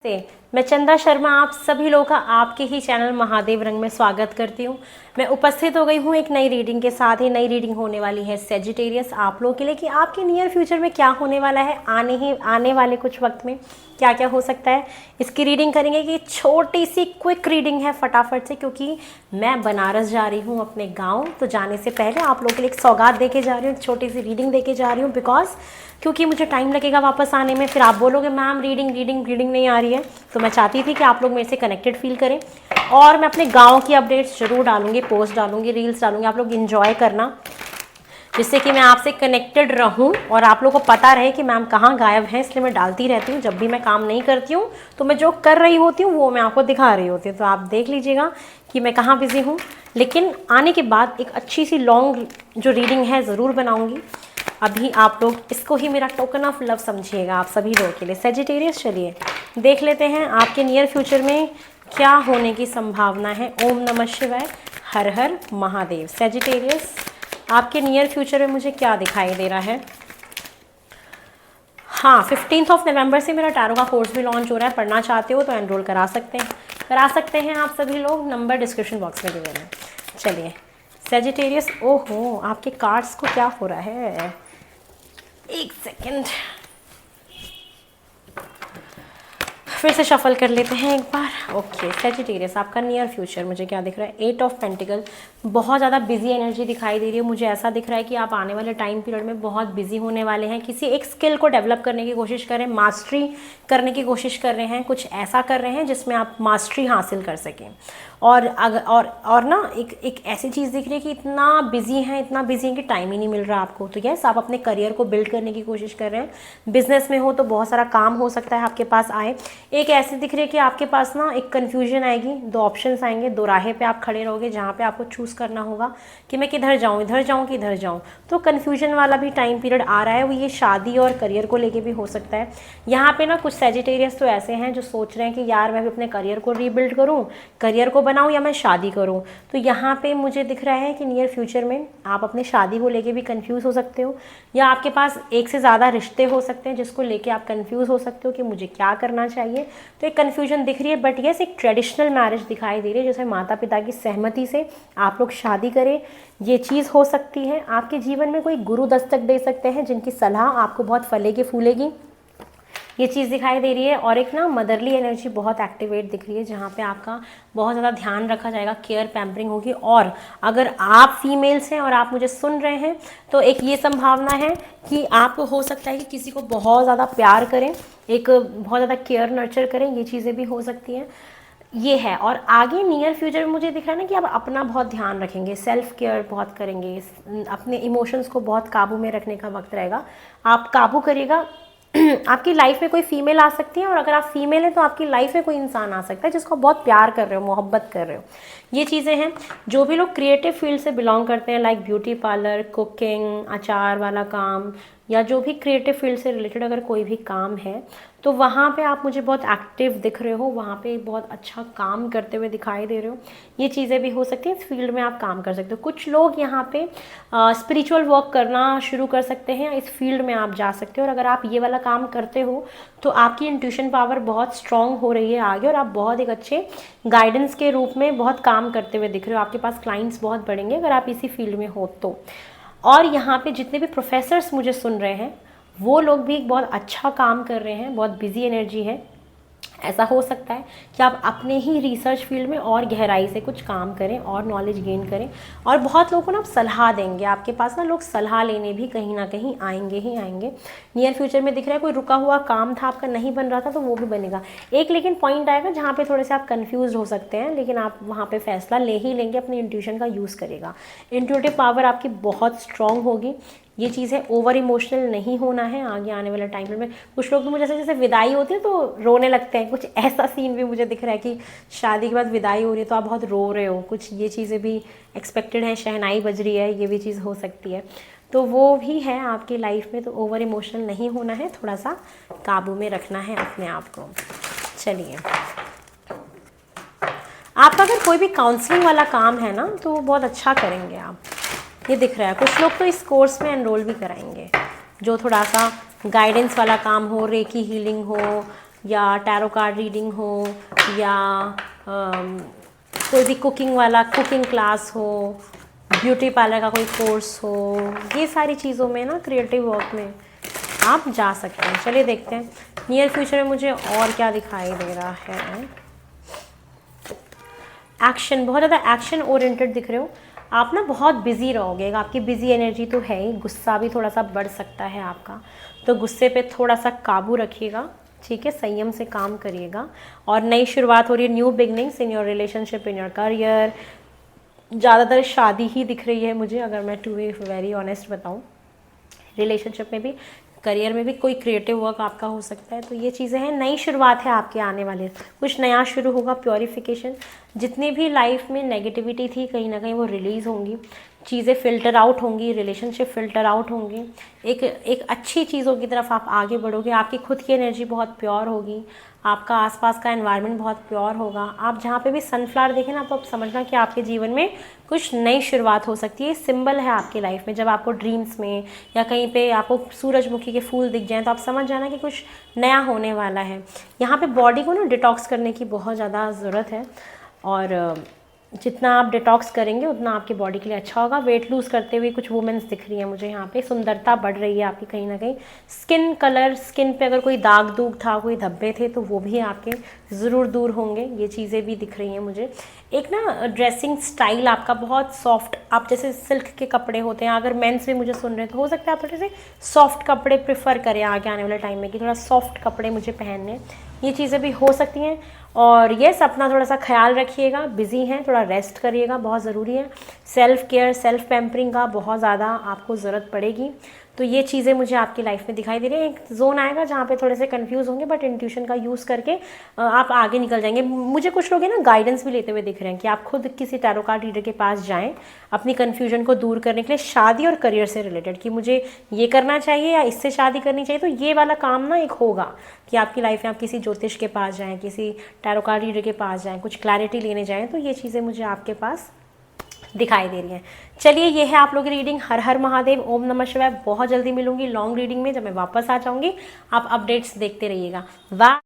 से मैं चंदा शर्मा आप सभी लोगों का आपके ही चैनल महादेव रंग में स्वागत करती हूँ। मैं उपस्थित हो गई हूँ एक नई रीडिंग के साथ। ही नई रीडिंग होने वाली है सेजिटेरियस आप लोगों के लिए कि आपके नियर फ्यूचर में क्या होने वाला है, आने वाले कुछ वक्त में क्या क्या हो सकता है। इसकी रीडिंग करेंगे कि छोटी सी क्विक रीडिंग है फटाफट से, क्योंकि मैं बनारस जा रही हूँ अपने गाँव। तो जाने से पहले आप लोगों के लिए एक सौगात दे के जा रही हूँ, एक छोटी सी रीडिंग दे के जा रही हूँ, क्योंकि मुझे टाइम लगेगा वापस आने में। फिर आप बोलोगे मैम रीडिंग नहीं आ रही है। तो मैं चाहती थी कि आप लोग मेरे से कनेक्टेड फील करें, और मैं अपने गांव की अपडेट्स जरूर डालूंगी, पोस्ट डालूंगी, रील्स डालूंगी। आप लोग इन्जॉय करना, जिससे कि मैं आपसे कनेक्टेड रहूं और आप लोगों को पता रहे कि मैम कहाँ गायब हैं। इसलिए मैं डालती रहती हूँ। जब भी मैं काम नहीं करती हूँ तो मैं जो कर रही होती हूँ वो मैं आपको दिखा रही होती हूँ। तो आप देख लीजिएगा कि मैं कहाँ बिजी हूँ। लेकिन आने के बाद एक अच्छी सी लॉन्ग जो रीडिंग है ज़रूर बनाऊँगी। अभी आप लोग इसको ही मेरा टोकन ऑफ लव समझिएगा, आप सभी लोगों के लिए। सेजिटेरियस, चलिए देख लेते हैं आपके नियर फ्यूचर में क्या होने की संभावना है। ओम नमः शिवाय, हर हर महादेव। सेजिटेरियस, आपके नियर फ्यूचर में मुझे क्या दिखाई दे रहा है। हाँ, 15 नवंबर से मेरा टैरो का कोर्स भी लॉन्च हो रहा है। पढ़ना चाहते हो तो एनरोल करा सकते हैं आप सभी लोग। नंबर डिस्क्रिप्शन बॉक्स में दिए हैं। चलिए सेजिटेरियस, ओहो आपके कार्ड्स को क्या हो रहा है, एक सेकेंड फिर से शफल कर लेते हैं एक बार। ओके सेजिटेरियस, आपका नियर फ्यूचर मुझे क्या दिख रहा है। 8 ऑफ पेंटिकल, बहुत ज़्यादा बिजी एनर्जी दिखाई दे रही है। मुझे ऐसा दिख रहा है कि आप आने वाले टाइम पीरियड में बहुत बिजी होने वाले हैं। किसी एक स्किल को डेवलप करने की कोशिश कर रहे हैं, मास्टरी करने की कोशिश कर रहे हैं, कुछ ऐसा कर रहे हैं जिसमें आप मास्टरी हासिल कर सकें। और ना एक ऐसी चीज़ दिख रही है कि इतना बिजी हैं कि टाइम ही नहीं मिल रहा आपको। तो यस, आप अपने करियर को बिल्ड करने की कोशिश कर रहे हैं। बिजनेस में हो तो बहुत सारा काम हो सकता है आपके पास आए। एक ऐसी दिख रही है कि आपके पास ना एक कन्फ्यूजन आएगी, दो ऑप्शंस आएंगे, दो राहें पे आप खड़े रहोगे जहाँ पे आपको चूज़ करना होगा कि मैं किधर जाऊँ, इधर जाऊँ कि इधर जाऊँ। तो कन्फ्यूजन वाला भी टाइम पीरियड आ रहा है। वो ये शादी और करियर को लेके भी हो सकता है। यहाँ पे ना कुछ सेजिटेरियस तो ऐसे हैं जो सोच रहे हैं कि यार मैं भी अपने करियर को रीबिल्ड करूँ, करियर को बनाऊँ या मैं शादी करूँ। तो यहाँ पे मुझे दिख रहा है कि नियर फ्यूचर में आप अपने शादी को लेके भी कंफ्यूज हो सकते हो, या आपके पास एक से ज़्यादा रिश्ते हो सकते हैं जिसको लेके आप कंफ्यूज हो सकते हो कि मुझे क्या करना चाहिए। तो एक कन्फ्यूजन दिख रही है। बट यस, एक ट्रेडिशनल मैरिज दिखाई दे रही है जिसमें माता पिता की सहमति से आप लोग शादी करें, ये चीज़ हो सकती है। आपके जीवन में कोई गुरु दस्तक दे सकते हैं जिनकी सलाह आपको बहुत फलेगी फूलेगी, ये चीज़ दिखाई दे रही है। और एक ना मदरली एनर्जी बहुत एक्टिवेट दिख रही है जहाँ पे आपका बहुत ज़्यादा ध्यान रखा जाएगा, केयर पैम्परिंग होगी। और अगर आप फीमेल्स हैं और आप मुझे सुन रहे हैं तो एक ये संभावना है कि आपको हो सकता है कि किसी को बहुत ज़्यादा प्यार करें, एक बहुत ज़्यादा केयर नर्चर करें, ये चीज़ें भी हो सकती हैं। ये है। और आगे नियर फ्यूचर में मुझे दिख रहा है ना कि आप अपना बहुत ध्यान रखेंगे, सेल्फ केयर बहुत करेंगे, अपने इमोशंस को बहुत काबू में रखने का वक्त रहेगा, आप काबू करिएगा। आपकी लाइफ में कोई फीमेल आ सकती है, और अगर आप फीमेल हैं तो आपकी लाइफ में कोई इंसान आ सकता है जिसको बहुत प्यार कर रहे हो, मोहब्बत कर रहे हो। ये चीज़ें हैं। जो भी लोग क्रिएटिव फील्ड से बिलोंग करते हैं, लाइक ब्यूटी पार्लर, कुकिंग, अचार वाला काम, या जो भी क्रिएटिव फील्ड से रिलेटेड अगर कोई भी काम है तो वहाँ पे आप मुझे बहुत एक्टिव दिख रहे हो, वहाँ पे बहुत अच्छा काम करते हुए दिखाई दे रहे हो। ये चीज़ें भी हो सकती हैं। इस फील्ड में आप काम कर सकते हो। कुछ लोग यहाँ पे स्पिरिचुअल वर्क करना शुरू कर सकते हैं, इस फील्ड में आप जा सकते हो। और अगर आप ये वाला काम करते हो तो आपकी इंट्यूशन पावर बहुत स्ट्रांग हो रही है आगे, और आप बहुत एक अच्छे गाइडेंस के रूप में बहुत काम करते हुए दिख रहे हो। आपके पास क्लाइंट्स बहुत बढ़ेंगे अगर आप इसी फील्ड में हो तो। और यहाँ पे जितने भी प्रोफेसर्स मुझे सुन रहे हैं वो लोग भी बहुत अच्छा काम कर रहे हैं, बहुत बिजी एनर्जी है। ऐसा हो सकता है कि आप अपने ही रिसर्च फील्ड में और गहराई से कुछ काम करें और नॉलेज गेन करें। और बहुत लोगों को ना आप सलाह देंगे, आपके पास ना लोग सलाह लेने भी कहीं ना कहीं आएंगे ही आएंगे। नियर फ्यूचर में दिख रहा है कोई रुका हुआ काम था आपका, नहीं बन रहा था, तो वो भी बनेगा। एक लेकिन पॉइंट आएगा जहाँ पे थोड़े से आप कंफ्यूज हो सकते हैं, लेकिन आप वहाँ पे फैसला ले ही लेंगे, अपनी इंट्यूशन का यूज़ करेगा। इंट्यूटिव पावर आपकी बहुत स्ट्रांग होगी। ये चीज़ है, ओवर इमोशनल नहीं होना है आगे आने वाले टाइम में। कुछ लोग तो मुझे जैसे विदाई होती है तो रोने लगते हैं, कुछ ऐसा सीन भी मुझे दिख रहा है कि शादी के बाद विदाई हो रही है तो आप बहुत रो रहे हो, कुछ ये चीज़ें भी एक्सपेक्टेड है। शहनाई बज रही है, ये भी चीज़ हो सकती है। तो वो भी है आपकी लाइफ में। तो ओवर इमोशनल नहीं होना है, थोड़ा सा काबू में रखना है अपने आप को। चलिए, आपका अगर कोई भी काउंसलिंग वाला काम है ना तो बहुत अच्छा करेंगे आप, ये दिख रहा है। कुछ लोग तो इस कोर्स में एनरोल भी कराएंगे, जो थोड़ा सा गाइडेंस वाला काम हो, रेकी हीलिंग हो, या टैरो कार्ड रीडिंग हो, या कोई भी कुकिंग वाला कुकिंग क्लास हो, ब्यूटी पार्लर का कोई कोर्स हो, ये सारी चीज़ों में ना क्रिएटिव वर्क में आप जा सकते हैं। चलिए देखते हैं नियर फ्यूचर में मुझे और क्या दिखाई दे रहा है। एक्शन, बहुत ज़्यादा एक्शन ओरिएंटेड दिख रहे हो आप ना, बहुत बिजी रहोगे, आपकी बिजी एनर्जी तो है ही, गुस्सा भी थोड़ा सा बढ़ सकता है आपका, तो गुस्से पे थोड़ा सा काबू रखिएगा, ठीक है, संयम से काम करिएगा। और नई शुरुआत हो रही है, new beginnings in your relationship, in your career. ज़्यादातर शादी ही दिख रही है मुझे, अगर मैं टू बी वेरी ऑनेस्ट बताऊँ। रिलेशनशिप में भी, करियर में भी कोई क्रिएटिव वर्क आपका हो सकता है। तो ये चीज़ें हैं, नई शुरुआत है आपके आने वाले, कुछ नया शुरू होगा, प्योरीफिकेशन। जितनी भी लाइफ में नेगेटिविटी थी कहीं ना कहीं वो रिलीज़ होंगी, चीज़ें फ़िल्टर आउट होंगी, रिलेशनशिप फ़िल्टर आउट होंगे, एक अच्छी चीज़ों की तरफ आप आगे बढ़ोगे। आपकी खुद की एनर्जी बहुत प्योर होगी, आपका आसपास का एनवायरनमेंट बहुत प्योर होगा। आप जहाँ पे भी सनफ्लावर देखें ना, तो आप समझना कि आपके जीवन में कुछ नई शुरुआत हो सकती है। सिंबल है आपकी लाइफ में, जब आपको ड्रीम्स में या कहीं पे आपको सूरजमुखी के फूल दिख जाएं तो आप समझ जाना कि कुछ नया होने वाला है। यहाँ पे बॉडी को ना डिटॉक्स करने की बहुत ज़्यादा ज़रूरत है, और जितना आप डिटॉक्स करेंगे उतना आपकी बॉडी के लिए अच्छा होगा। वेट लूज़ करते हुए कुछ वुमेन्स दिख रही हैं मुझे यहाँ पे, सुंदरता बढ़ रही है आपकी कहीं ना कहीं। स्किन कलर, स्किन पे अगर कोई दाग दूग था, कोई धब्बे थे, तो वो भी आपके ज़रूर दूर होंगे, ये चीज़ें भी दिख रही हैं मुझे। एक ना ड्रेसिंग स्टाइल आपका बहुत सॉफ्ट, आप जैसे सिल्क के कपड़े होते हैं, अगर मेंस भी मुझे सुन रहे हैं तो हो सकता है आप थोड़े से सॉफ्ट कपड़े प्रेफर करें आगे आने वाले टाइम में, कि थोड़ा सॉफ्ट कपड़े मुझे पहनने, ये चीज़ें भी हो सकती हैं। और यस, अपना थोड़ा सा ख्याल रखिएगा, बिजी हैं, थोड़ा रेस्ट करिएगा, बहुत ज़रूरी है। सेल्फ केयर, सेल्फ पैम्परिंग का बहुत ज़्यादा आपको ज़रूरत पड़ेगी। तो ये चीज़ें मुझे आपकी लाइफ में दिखाई दे रही हैं। एक जोन आएगा जहाँ पे थोड़े से कंफ्यूज होंगे, बट इंट्यूशन का यूज़ करके आप आगे निकल जाएंगे। मुझे कुछ लोग हैं ना गाइडेंस भी लेते हुए दिख रहे हैं कि आप खुद किसी टैरो कार्ड रीडर के पास जाएं अपनी कन्फ्यूजन को दूर करने के लिए, शादी और करियर से रिलेटेड, कि मुझे ये करना चाहिए या इससे शादी करनी चाहिए। तो ये वाला काम ना एक होगा कि आपकी लाइफ में आप किसी ज्योतिष के पास जाएँ, किसी टैरो कार्ड रीडर के पास जाएँ, कुछ क्लैरिटी लेने जाएँ। तो ये चीज़ें मुझे आपके पास दिखाई दे रही हैं। चलिए, ये है आप लोग की रीडिंग। हर हर महादेव, ओम नमः शिवाय। बहुत जल्दी मिलूंगी लॉन्ग रीडिंग में, जब मैं वापस आ जाऊंगी। आप अपडेट्स देखते रहिएगा। वाह।